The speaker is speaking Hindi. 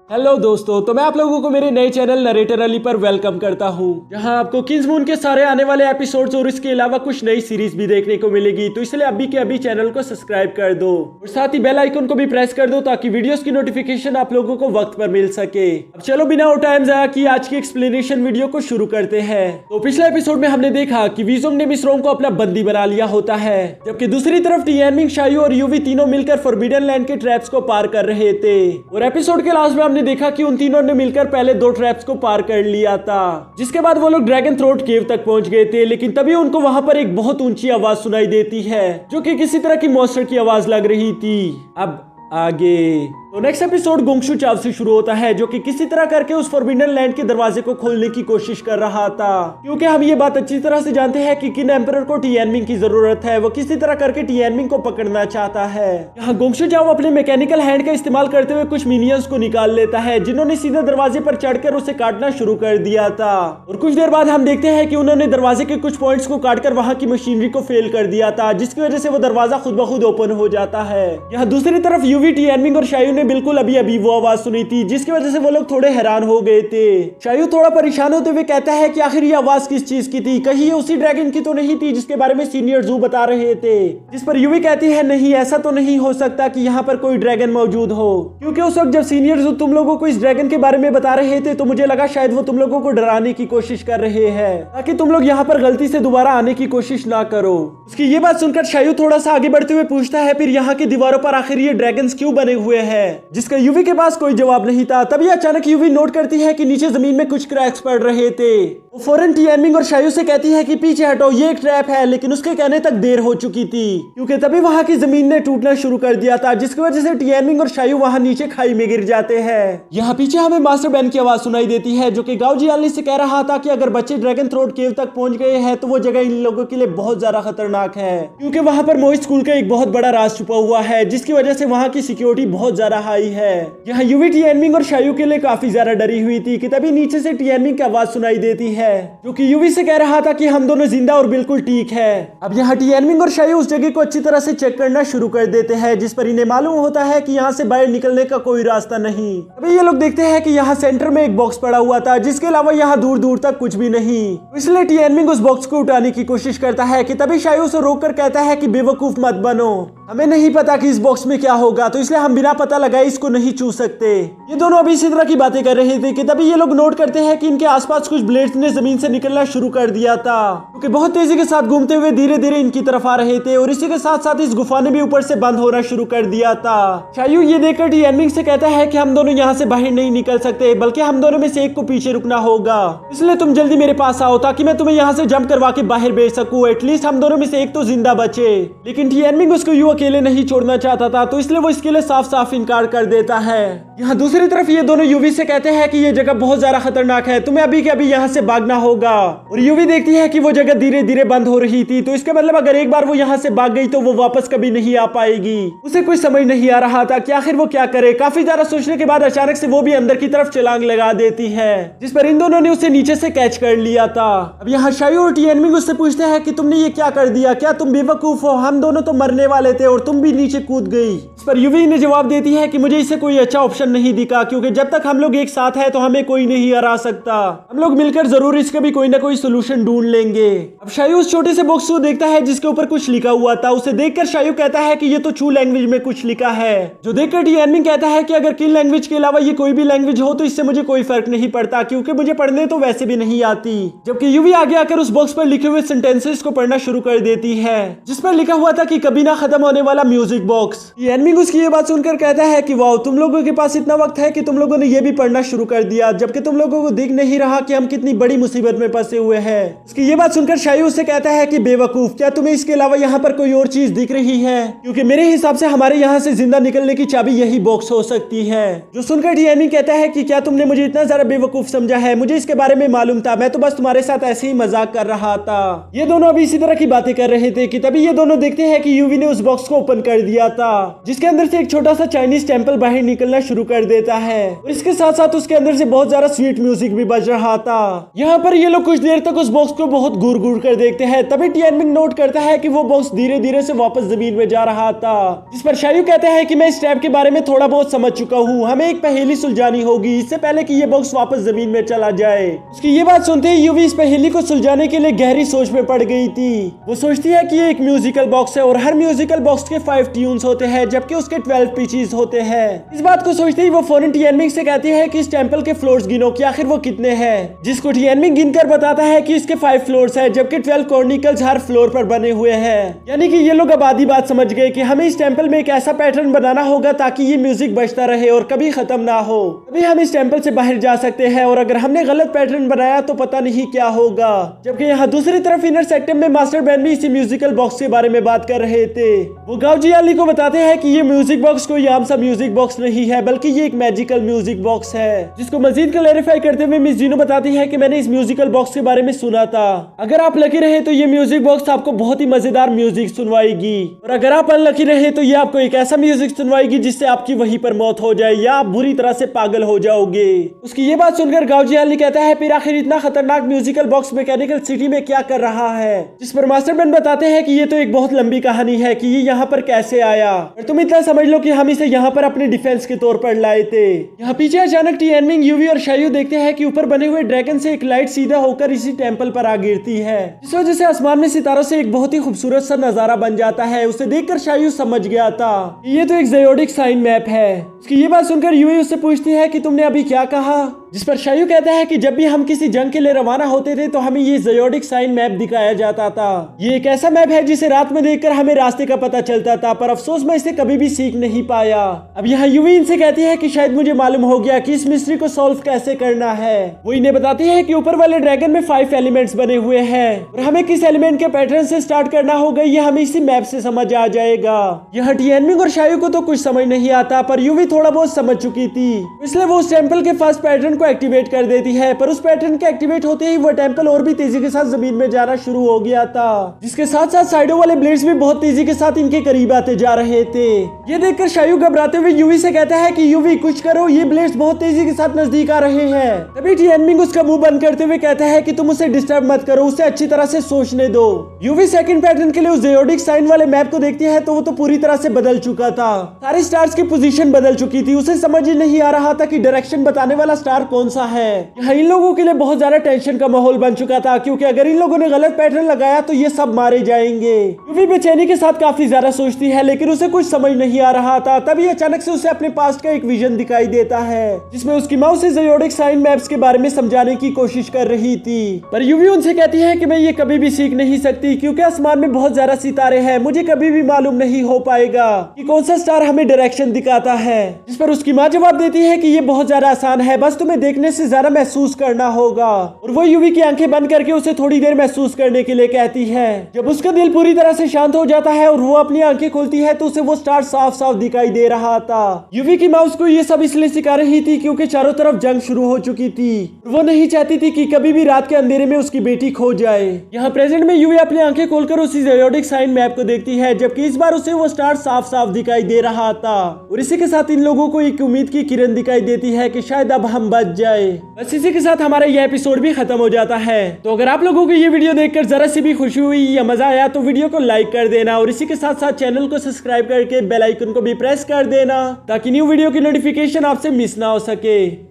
हेलो दोस्तों, तो मैं आप लोगों को मेरे नए चैनल नरेटर अली पर वेलकम करता हूं, जहां आपको किंग्समून के सारे आने वाले एपिसोड्स और इसके अलावा कुछ नई सीरीज भी देखने को मिलेगी। तो इसलिए अभी के अभी चैनल को सब्सक्राइब कर दो और साथ ही बेल आइकन को भी प्रेस कर दो ताकि वीडियोस की नोटिफिकेशन आप लोगों को वक्त पर मिल सके। अब चलो बिना और टाइम जाया किए आज की एक्सप्लेनेशन वीडियो को शुरू करते हैं। तो पिछले एपिसोड में हमने देखा कि वीजोंग ने मिस रोंग को अपना बंदी बना लिया होता है, जबकि दूसरी तरफ टियानमिंग, शायू और यूवी तीनों मिलकर फॉरबिडन लैंड के ट्रैप्स को पार कर रहे थे। और एपिसोड के लास्ट में हमने देखा कि उन तीनों ने मिलकर पहले 2 ट्रैप्स को पार कर लिया था, जिसके बाद वो लोग ड्रैगन थ्रोट केव तक पहुंच गए थे। लेकिन तभी उनको वहां पर एक बहुत ऊंची आवाज सुनाई देती है, जो कि किसी तरह की मॉन्स्टर की आवाज लग रही थी। अब आगे तो नेक्स्ट एपिसोड गोंगशू चाव से शुरू होता है, जो कि किसी तरह करके उस फॉरबिडन लैंड के दरवाजे को खोलने की कोशिश कर रहा था, क्योंकि हम ये बात अच्छी तरह से जानते हैं कि किन एम्परर को टियानमिंग की जरूरत है। वो किसी तरह करके टियानमिंग को पकड़ना चाहता है। यहाँ गोंगशू चाव अपने मैकेनिकल हैंड का इस्तेमाल करते हुए कुछ मिनियंस को निकाल लेता है, जिन्होंने सीधे दरवाजे पर चढ़कर उसे काटना शुरू कर दिया था। और कुछ देर बाद हम देखते हैं कि उन्होंने दरवाजे के कुछ पॉइंट्स को काटकर वहां की मशीनरी को फेल कर दिया था, जिसकी वजह से वो दरवाजा खुद ब खुद ओपन हो जाता है। यहाँ दूसरी तरफ यूवी, टियानमिंग और शायू ने बिल्कुल अभी वो आवाज सुनी थी, जिसकी वजह से वो लोग थोड़े हैरान हो गए थे। शायू थोड़ा परेशान होते हुए कहता है कि आखिर ये आवाज किस चीज की थी, कहीं ये उसी ड्रैगन की तो नहीं थी जिसके बारे में सीनियर जू बता रहे थे। जिस पर यूवी कहती है नहीं, ऐसा तो नहीं हो सकता कि यहाँ पर कोई ड्रैगन मौजूद हो, क्योंकि उस वक्त जब सीनियर जू तुम लोगों को इस ड्रैगन के बारे में बता रहे थे तो मुझे लगा शायद वो तुम लोगों को डराने की कोशिश कर रहे हैं, ताकि तुम लोग यहाँ पर गलती से दोबारा आने की कोशिश ना करो। उसकी ये बात सुनकर शायू थोड़ा सा आगे बढ़ते हुए पूछता है, फिर यहाँ की दीवारों पर आखिर ये ड्रैगन्स क्यों बने हुए हैं? जिसका यूवी के पास कोई जवाब नहीं था। तभी अचानक यूवी नोट करती है कि नीचे जमीन में कुछ क्रैक्स पड़ रहे थे। वो फौरन टियानमिंग और शायू से कहती है कि पीछे हटो, ये एक ट्रैप है। लेकिन उसके कहने तक देर हो चुकी थी, क्योंकि तभी वहां की जमीन ने टूटना शुरू कर दिया था, जिसकी वजह से टियानमिंग और शायू वहां नीचे खाई में गिर जाते हैं। यहाँ पीछे हमें मास्टर बैन की आवाज सुनाई देती है, जो कि गाओ जियाली से कह रहा था कि अगर बच्चे ड्रैगन थ्रोट केव तक पहुंच गए हैं तो वो जगह इन लोगों के लिए बहुत ज्यादा खतरनाक है, क्योंकि वहां पर मोइस्ट स्कूल का एक बहुत बड़ा राज छुपा हुआ है, जिसकी वजह से वहां की सिक्योरिटी बहुत ज्यादा हाई है। यहाँ यूवी, टियानमिंग और शायू के लिए काफी ज्यादा डरी हुई थी कि तभी नीचे से टियानमिंग की आवाज सुनाई देती है, जो कि यूवी से कह रहा था कि हम दोनों जिंदा और बिल्कुल ठीक है। अब यहाँ टियानमिंग और शायू उस जगह को अच्छी तरह से चेक करना शुरू कर देते हैं, जिस पर इन्हें मालूम होता है कि यहाँ से बाहर निकलने का कोई रास्ता नहीं। अभी ये लोग देखते हैं कि यहाँ सेंटर में एक बॉक्स पड़ा हुआ था, जिसके अलावा यहाँ दूर दूर तक कुछ भी नहीं। इसलिए टियानमिंग उस बॉक्स को उठाने की कोशिश करता है कि तभी शायू उसे रोककर कहता है कि बेवकूफ मत बनो, हमें नहीं पता कि इस बॉक्स में क्या होगा, तो इसलिए हम बिना पता लगाए इसको नहीं छू सकते। ये दोनों अभी इसी तरह की बातें कर रहे थे कि तभी ये लोग नोट करते हैं कि इनके आसपास कुछ ब्लेड्स ने जमीन से निकलना शुरू कर दिया था, क्योंकि बहुत तेजी के साथ घूमते हुए धीरे धीरे इनकी तरफ आ रहे थे। और इसी के साथ साथ इस गुफा ने भी ऊपर से बंद होना शुरू कर दिया था। शायू ये देखकर टियानमिंग से कहता है कि हम दोनों यहाँ से बाहर नहीं निकल सकते, बल्कि हम दोनों में से एक को पीछे रुकना होगा। इसलिए तुम जल्दी मेरे पास आओ ताकि मैं तुम्हें यहाँ से जंप करवा के बाहर भेज सकूं। एटलीस्ट हम दोनों में से एक तो जिंदा बचे। लेकिन टियानमिंग उसको यूं अकेले नहीं छोड़ना चाहता था, तो इसलिए वो इसके लिए साफ साफ इनकार कर देता है। यहाँ दूसरी तरफ ये दोनों यूवी से कहते हैं कि ये जगह बहुत ज्यादा खतरनाक है, तुम्हें अभी के अभी यहाँ से भागना होगा। और यूवी देखती है कि वो जगह धीरे धीरे बंद हो रही थी, तो इसका मतलब अगर एक बार वो यहाँ से भाग गई तो वो वापस कभी नहीं आ पाएगी। उसे कुछ समझ नहीं आ रहा था कि आखिर वो क्या करे। काफी ज्यादा सोचने के बाद अचानक से वो भी अंदर की तरफ छलांग लगा देती है, जिस पर इन दोनों ने उसे नीचे से कैच कर लिया था। अब यहाँ शायू और टियानमिंग उससे पूछते हैं कि तुमने ये क्या कर दिया, क्या तुम बेवकूफ हो? हम दोनों तो मरने वाले थे और तुम भी नीचे कूद गई। इस पर यूवी ने जवाब देती है कि मुझे इससे कोई अच्छा ऑप्शन नहीं दिखा, क्योंकि जब तक हम लोग एक साथ हैं तो हमें कोई नहीं हरा सकता। हम लोग मिलकर जरूर इसका भी कोई ना कोई सोल्यूशन ढूंढ लेंगे। अब शायू उस छोटे से बॉक्स को देखता है जिसके ऊपर कुछ लिखा हुआ था। उसे देखकर शायू कहता है कि ये तो चू लैंग्वेज में कुछ लिखा है, जो देखकर टियानमिंग कहता है कि अगर किन लैंग्वेज के अलावा ये कोई भी लैंग्वेज हो तो इससे मुझे कोई फर्क नहीं पड़ता, क्योंकि मुझे पढ़ने तो वैसे भी नहीं आती। जबकि यूवी आगे आकर उस बॉक्स पर लिखे हुए सेंटेंसेस को पढ़ना शुरू कर देती है, जिस पर लिखा हुआ था कि कभी ना खत्म होने वाला म्यूजिक बॉक्स। टियानमिंग उसकी ये बात सुनकर कहता है कि वाह, तुम लोगों के पास इतना वक्त है कि तुम लोगों ने ये भी पढ़ना शुरू कर दिया, जबकि तुम लोगों को दिख नहीं रहा कि हम कितनी बड़ी मुसीबत में फंसे हुए हैं। उसकी ये बात सुनकर शायू उससे कहता है कि बेवकूफ, क्या तुम्हें इसके अलावा यहाँ पर कोई और चीज दिख रही है? क्योंकि मेरे हिसाब से हमारे यहाँ से जिंदा निकलने की चाबी यही बॉक्स हो सकती है। जो सुनकर टियानमिंग कहता है कि क्या तुमने मुझे इतना ज्यादा बेवकूफ समझा है? मुझे इसके बारे में मालूम था, मैं तो बस तुम्हारे साथ ऐसे ही मजाक कर रहा था। ये दोनों अभी इसी तरह की बातें कर रहे थे कि तभी ये दोनों देखते हैं कि यूवी ने उस बॉक्स को ओपन कर दिया था, जिसके अंदर से एक छोटा सा चाइनीज टेंपल बाहर निकलना शुरू कर देता है। और इसके इसके साथ साथ उसके अंदर से बहुत ज्यादा स्वीट म्यूजिक भी बज रहा था। यहाँ पर ये लोग कुछ देर तक उस बॉक्स को बहुत घूर घूर कर देखते हैं। तभी टियानमिंग नोट करता है कि वो बॉक्स धीरे धीरे से वापस जमीन में जा रहा था, जिस पर शायू कहता है कि मैं इस ट्रैप के बारे में थोड़ा बहुत समझ चुका हूँ, हमें एक पहेली सुलझानी होगी इससे पहले कि ये बॉक्स वापस जमीन में चला जाए। उसकी ये बात सुनते ही यूवी इस पहेली को सुलझाने के लिए गहरी सोच में पड़ गई थी। वो सोचती है कि ये एक म्यूजिकल बॉक्स है और हर म्यूजिकल बॉक्स के 5 ट्यून्स होते हैं जबकि उसके 12 पिचेस होते हैं। इस बात को सोचते ही वो फौरन टियानमिंग से कहती है कि इस टेंपल के फ्लोर्स गिनो कि आखिर वो कितने हैं, जिसको टियानमिंग गिनकर बताता है कि इसके 5 फ्लोर्स है जबकि 12 कॉर्निकल्स हर फ्लोर पर बने हुए हैं। यानी कि ये लोग अब आधी बात समझ गए कि हमें इस टेंपल में एक ऐसा पैटर्न बनाना होगा ताकि ये म्यूजिक बजता रहे और कभी खत्म ना हो, तभी हम इस टेंपल से बाहर जा सकते हैं। और अगर हमने गलत पैटर्न बनाया तो पता नहीं क्या होगा। जबकि यहाँ दूसरी तरफ इनर सेक्टर में मास्टर बैन भी इसी म्यूजिकल बॉक्स के बारे में बात कर रहे थे। वो गाओजियाली को बताते हैं कि ये म्यूजिक बॉक्स कोई आम सा म्यूजिक बॉक्स नहीं है बल्कि ये एक मैजिकल म्यूजिक बॉक्स है, जिसको मजीद क्लैरिफाई करते हुए मिस जीनो बताती है कि मैंने इस म्यूजिकल बॉक्स के बारे में सुना था। अगर आप लकी रहे तो ये म्यूजिक बॉक्स आपको बहुत ही मजेदार म्यूजिक सुनवाएगी और अगर आप अनलकी रहे तो ये आपको एक ऐसा म्यूजिक सुनवाएगी जिससे आपकी वहीं पर मौत हो जाए या आप बुरी तरह से पागल हो जाओगे। उसकी ये बात सुनकर गाओजियाली कहता है फिर आखिर इतना खतरनाक म्यूजिकल बॉक्स मैकेनिकल सिटी में क्या कर रहा है, जिस पर मास्टर बैन बताते हैं कि ये तो एक बहुत लंबी कहानी है कि ये यहाँ पर कैसे आया और तुम इतना समझ लो कि हम इसे यहाँ पर अपने डिफेंस के तौर पर लाए थे। यहाँ पीछे अचानक टियानमिंग, यूवी और शायू देखते हैं कि ऊपर बने हुए ड्रैगन से एक लाइट सीधा होकर इसी टेंपल पर आ गिरती है, जिस वजह से आसमान में सितारों से एक बहुत ही खूबसूरत सा नजारा बन जाता है। उसे देखकर शायू समझ गया था कि ये तो एक ज़योडिक साइन मैप है। उसकी ये बात सुनकर यूवी उससे पूछती है कि तुमने अभी क्या कहा, जिस पर शायू कहता है कि जब भी हम किसी जंग के लिए रवाना होते थे तो हमें ये ज़योडिक साइन मैप दिखाया जाता था। ये एक ऐसा मैप है जिसे रात में देखकर हमें रास्ते का पता चलता था, पर अफसोस मैं इसे कभी भी सीख नहीं पाया। अब यहाँ यूवी इनसे कहती है कि शायद मुझे मालूम हो गया कि इस मिस्ट्री को सॉल्व कैसे करना है। वो इन्हें बताती है कि ऊपर वाले ड्रैगन में 5 एलिमेंट्स बने हुए हैं और हमें किस एलिमेंट के पैटर्न से स्टार्ट करना होगा ये हमें इसी मैप से समझ आ जाएगा। यहाँ टियानमिंग और शायू को तो कुछ समझ नहीं आता, पर यूवी थोड़ा बहुत समझ चुकी थी, इसलिए वो उस टेंपल के फर्स्ट पैटर्न को एक्टिवेट कर देती है। पर उस पैटर्न के एक्टिवेट होते ही वो टेंपल और भी तेजी के साथ जमीन में जाना शुरू हो गया था, जिसके साथ साथ साइडों वाले ब्लेड्स भी बहुत तेजी के साथ इनके करीब आते जा रहे थे। ये देखकर शायू घबराते हुए यूवी से कहता है कि यूवी कुछ करो, ये ब्लेड्स बहुत तेजी के साथ नजदीक आ रहे हैं। तभी टियानमिंग उसका मुंह बंद करते हुए कहता है कि तुम उसे डिस्टर्ब मत करो, उसे अच्छी तरह से सोचने दो। यूवी सेकंड पैटर्न के लिए उस ज़योडिक साइन वाले मैप को देखती है तो वो तो पूरी तरह से बदल चुका था, सारे स्टार्स की पोजीशन बदल चुकी थी। उसे समझ ही नहीं आ रहा था कि डायरेक्शन बताने वाला स्टार कौन सा है। यहाँ इन लोगों के लिए बहुत ज्यादा टेंशन का माहौल बन चुका था, क्योंकि अगर इन लोगों ने गलत पैटर्न लगाया तो ये सब मारे जाएंगे। यूवी बेचैनी के साथ काफी ज्यादा सोचती है लेकिन उसे कुछ समझ नहीं आ रहा था। तभी अचानक से उसे अपने पास्ट का एक विजन दिखाई देता है जिसमें उसकी माँ उसे ज़योडिक साइन मैप्स के बारे में समझाने की कोशिश कर रही थी, पर यूवी उनसे कहती है कि मैं ये कभी भी सीख नहीं सकती क्योंकि आसमान में बहुत ज्यादा सितारे हैं, मुझे कभी भी मालूम नहीं हो पाएगा कि कौन सा स्टार हमें डायरेक्शन दिखाता है। जिस पर उसकी माँ जवाब देती है कि ये बहुत ज्यादा आसान है, बस तुम्हें देखने से ज्यादा महसूस करना होगा। और वो यूवी की आंखें बंद करके उसे थोड़ी देर महसूस करने के लिए कहती है। जब उसका दिल पूरी तरह से शांत हो जाता है और वो अपनी आंखें खोलती है तो उसे वो स्टार साफ साफ दिखाई दे रहा था। यूवी की माँ उसको ये सब इसलिए सिखा रही थी क्योंकि चारों तरफ जंग शुरू हो चुकी थी। वो नहीं चाहती थी कि कभी भी रात के अंधेरे में उसकी बेटी खो जाए। यहाँ प्रेजेंट में यूवी अपनी आंखें खोलकर उसी ज़योडिक साइन मैप को देखती है, जबकि इस बार उसे वो स्टार साफ साफ दिखाई दे रहा था। और इसी के साथ इन लोगों को एक उम्मीद की किरण दिखाई देती है कि शायद अब हम बच जाए। बस इसी के साथ हमारा यह एपिसोड भी खत्म हो जाता है। तो अगर आप लोगों को ये वीडियो देखकर जरा सी भी खुशी हुई या मजा आया तो वीडियो को लाइक कर देना और इसी के साथ साथ चैनल को सब्सक्राइब करके बेल आइकन को भी प्रेस कर देना ताकि न्यू वीडियो की नोटिफिकेशन आपसे मिस ना हो सके।